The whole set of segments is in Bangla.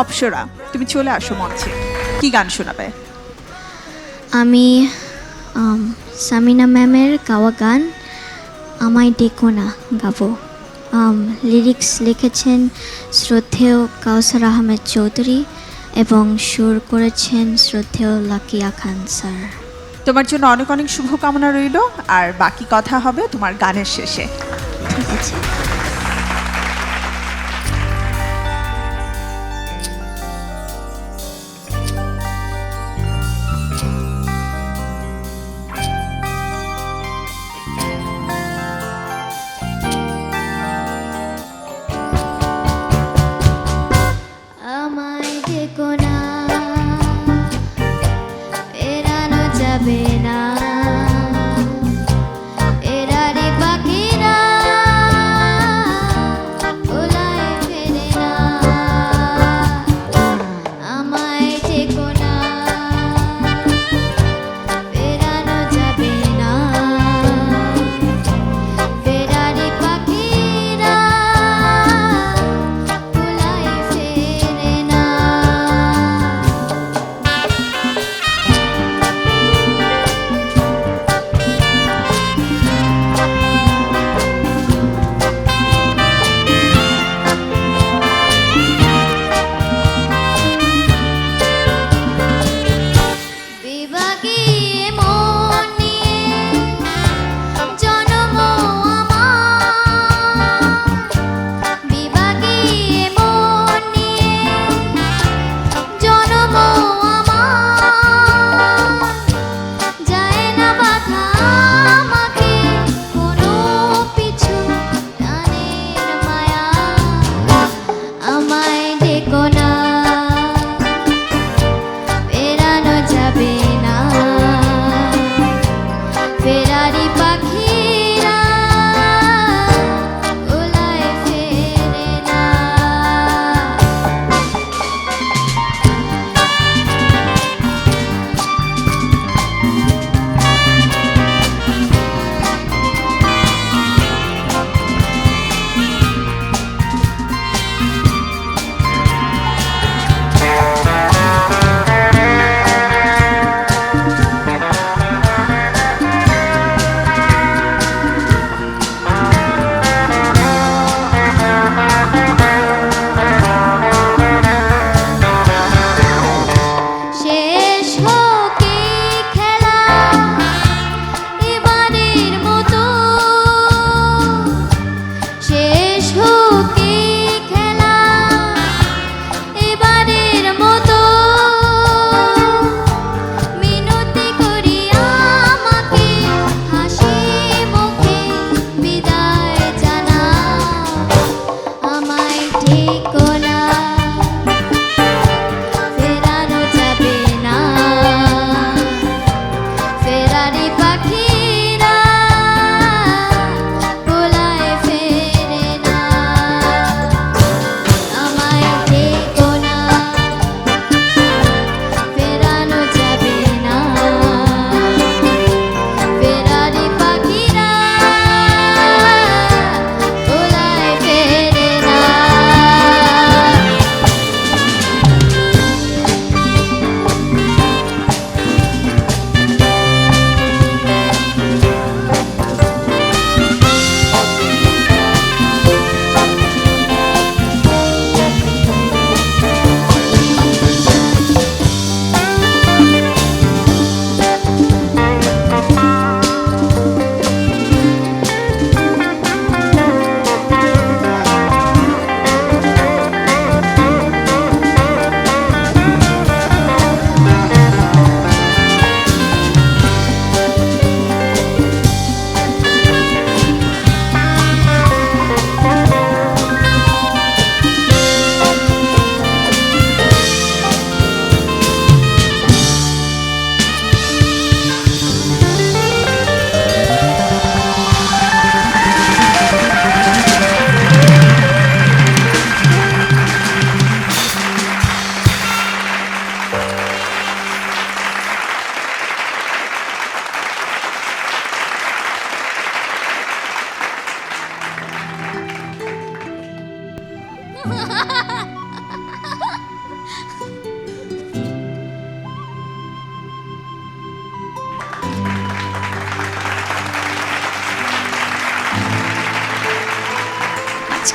অপ্সরা, তুমি চলে আসো মঞ্চে। কি গান শোনাবে? আমি সামিনা ম্যামের গাওয়া গান আমায় ডেকো না গাবো। লিরিক্স লিখেছেন শ্রদ্ধেয় কাউসার আহমেদ চৌধুরী এবং সুর করেছেন শ্রদ্ধেয় লাকিয়া খান স্যার। তোমার জন্য অনেক অনেক শুভকামনা রইল, আর বাকি কথা হবে তোমার গানের শেষে। ঠিক আছে। আমায় ডেকো না, এড়ানো যাবে না, এরারে পাখিরা ওলায় ফেরে না। আমায় ডেকো না, এড়ানো যাবে না, এরারে পাখিরা ওলায় ফেরে না।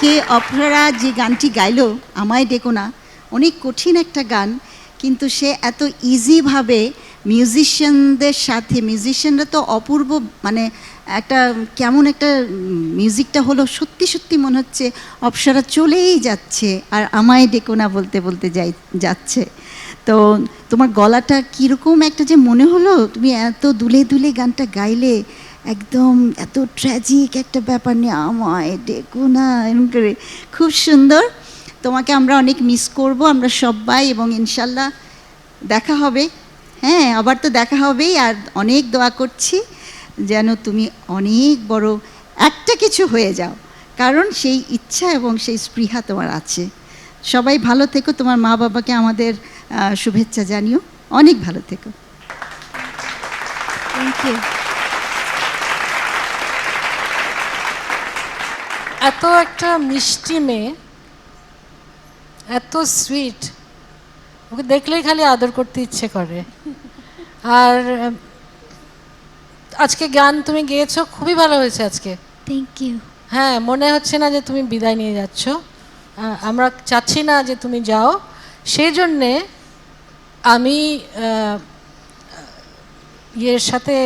আজকে অপরা যে গানটি গাইলো আমায় ডেকো না, অনেক কঠিন একটা গান, কিন্তু সে এত ইজিভাবে মিউজিশিয়ানদের সাথে, মিউজিশিয়ানরা তো অপূর্ব, মানে একটা কেমন একটা মিউজিকটা হলো, সত্যি সত্যি মনে হচ্ছে অপসরা চলেই যাচ্ছে আর আমায় ডেকো না বলতে বলতে যাচ্ছে। তো তোমার গলাটা কীরকম একটা যে মনে হলো, তুমি এত দুলে দুলে গানটা গাইলে, একদম এত ট্র্যাজিক একটা ব্যাপার নিয়ে আমায় ডেকো না এরকম করে, খুব সুন্দর। তোমাকে আমরা অনেক মিস করব আমরা সবাই, এবং ইনশাল্লাহ দেখা হবে। হ্যাঁ, আবার তো দেখা হবেই, আর অনেক দোয়া করছি যেন তুমি অনেক বড় একটা কিছু হয়ে যাও, কারণ সেই ইচ্ছা এবং সেই স্পৃহা তোমার আছে। সবাই ভালো থেকো, তোমার মা বাবাকে আমাদের শুভেচ্ছা জানিও, অনেক ভালো থেকো। Thank you. এত একটা মিষ্টি মেয়ে, এত সুইট, ওকে দেখলেই খালি আদর করতে ইচ্ছে করে। আর আজকে গান তুমি গেয়েছো, খুবই ভালো হয়েছে আজকে। Thank you. হ্যাঁ, মনে হচ্ছে না যে তুমি বিদায় নিয়ে যাচ্ছ, আমরা চাচ্ছি না যে তুমি যাও। সেই জন্যে আমি ইয়ের সাথে,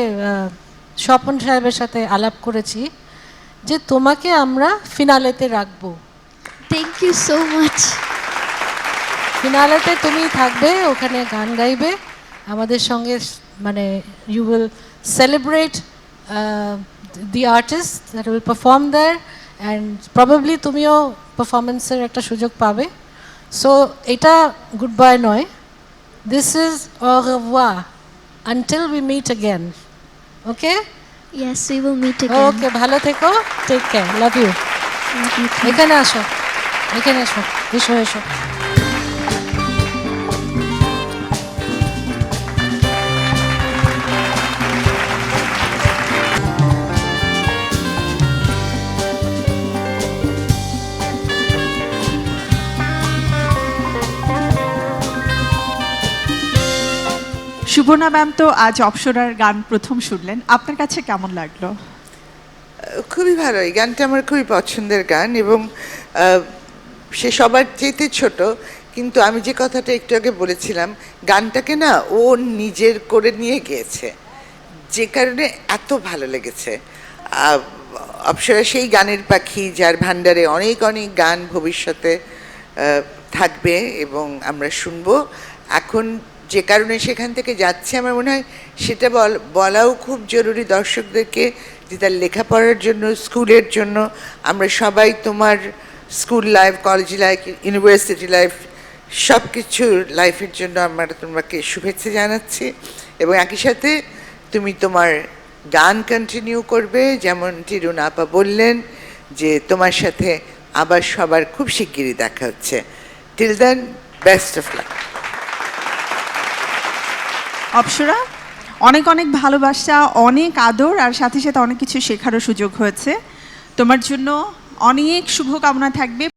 স্বপন সাহেবের সাথে আলাপ করেছি যে তোমাকে আমরা ফিনালেতে রাখবো। Thank you so much. ফিনালেতে তুমি থাকবে, ওখানে গান গাইবে আমাদের সঙ্গে, মানে you will celebrate the artist that will perform there, and probably তুমিও পারফরমেন্সের একটা সুযোগ পাবে। সো এটা গুড বাই নয়, this is au revoir until we meet again. Okay? Yes, we will meet again. Okay, ভালো থেকো, টেক কেয়ার, লাভ ইউ। এখানে আসো, এখানে এসো, এসো এসো। সুবর্ণা ম্যাম তো আজ অপসরার গান প্রথম শুনলেন, আপনার কাছে কেমন লাগলো? খুবই ভালো, এই গানটা আমার খুবই পছন্দের গান, এবং সে সবার চেয়েতে ছোট, কিন্তু আমি যে কথাটা একটু আগে বলেছিলাম, গানটাকে না ও নিজের করে নিয়ে গিয়েছে, যে কারণে এত ভালো লেগেছে। অপসরা সেই গানের পাখি যার ভাণ্ডারে অনেক অনেক গান ভবিষ্যতে থাকবে এবং আমরা শুনবো। এখন যে কারণে সেখান থেকে যাচ্ছে, আমার মনে হয় সেটা বলাও খুব জরুরি দর্শকদেরকে, যে তার লেখাপড়ার জন্য, স্কুলের জন্য, আমরা সবাই তোমার school life, college life, university life, সব কিছুর লাইফের জন্য আমরা তোমাকে শুভেচ্ছা জানাচ্ছি। এবং একই সাথে তুমি তোমার গান কন্টিনিউ করবে, যেমন টিরুনা আপা বললেন যে তোমার সাথে আবার সবার খুব শিগগিরই দেখা হচ্ছে। Till then, best of luck. Apsara, অনেক অনেক ভালোবাসা, অনেক আদর, আর সাথে সাথে অনেক কিছু শেখারও সুযোগ হয়েছে। তোমার জন্য অনেক শুভকামনা থাকবে।